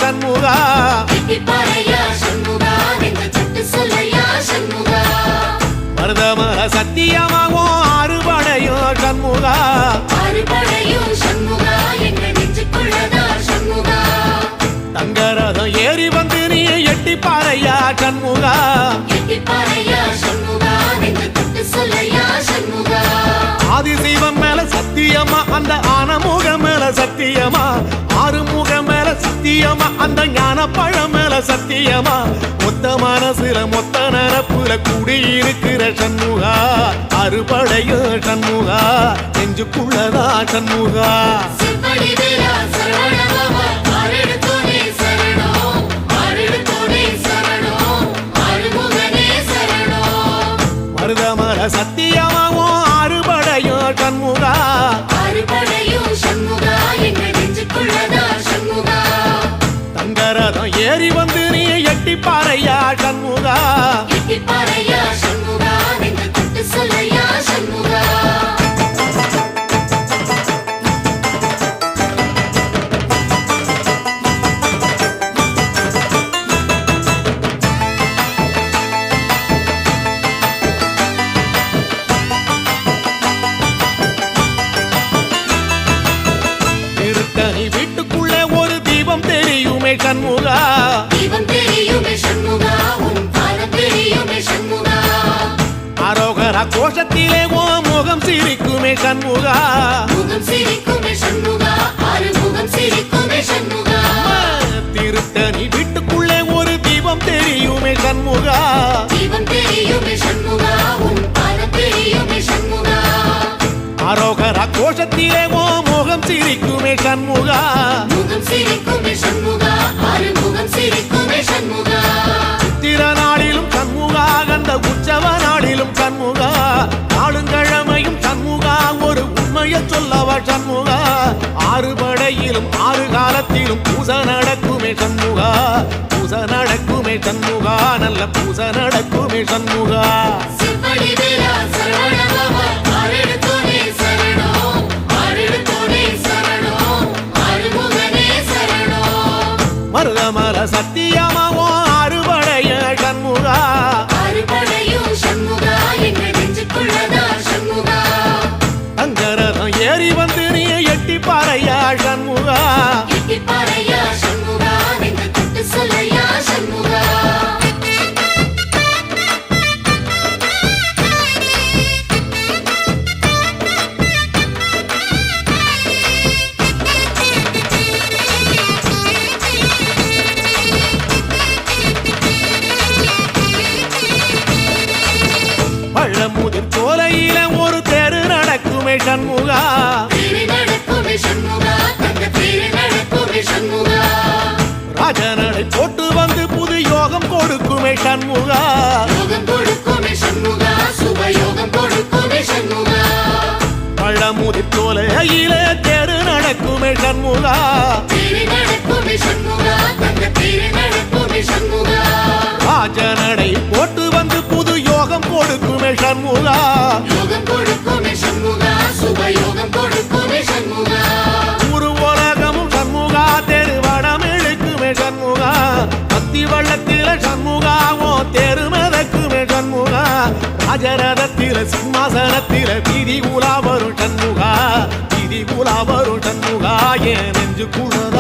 சண்முகா மருதமர சத்தியமாகும் அறுபடையும் சண்முகா தங்கரதம் ஏறி வந்து நீ எட்டி பாறையா சண்முகா ஆதிசைவம் மேல சத்தியமா அந்த ஆனமுகம் மேல சத்தியமா ஆறுமுகம் மேல சத்தியமா அந்த ஞான பழம் மேல சத்தியமா மொத்த மனசுல மொத்த நரப்புல குடியிருக்கிற சண்முகா அறுபடையும் சண்முகா நெஞ்சுக்குள்ளதா சண்முகா மருதமர சத்தியமாவும் அறுபடையும் சண்முகா தங்கரதம் ஏறி வந்து நீ எட்டி பாறையா சண்முகா வீட்டுக்குள்ளே ஒரு தீபம் தெரியுமே சண்முகா அரோகரா கோஷத்திலே ஓ முகம் சிரிக்குமே சண்முகா திருத்தணி வீட்டுக்குள்ளே ஒரு தீபம் தெரியுமே சண்முகா அரோகரா கோஷத்திலே ஓ முகம் சிரிக்குமே சண்முகா சித்திர நாளிலும் சண்முகா கந்த உற்சவ நாளிலும் சண்முகா நாளுங்கிழமையும் சண்முகா ஒரு உண்மையை சொல்லவா சண்முகா ஆறுபடையிலும் ஆறு காலத்திலும் பூசை நடக்குமே சண்முகா பூசை நடக்குமே சண்முகா நல்ல பூசை நடக்குமே சண்முகா மருதமர சத்தியமாவோ அறுபடைய சண்முகா தங்கரதம் ஏறி வந்து நீ எட்டி பாறையா சண்முகா பழமுதிர் சோலையில ஒரு தெரு நடக்குமே சண்முகா ராஜனடை போட்டு வந்து புது யோகம் கொடுக்குமே சண்முகா பழமுதிர் சோலையில தெரு நடக்குமே சண்முகா ராஜனடை போட்டு வந்து புது யோகம் கொடுக்குமே சண்முகா ஊரு உலகமும் சண்முகா தெருவடம் இழுக்குமே சண்முகா பத்தி வள்ளத்தில சண்முகாவோ தெரு மதக்குமே சண்முகா ராஜரதத்தில சிம்மாசனத்தில வீதி உலா வரும் சண்முகா வீதி உலா வரும் சண்முகா என் நெஞ்சு குளர்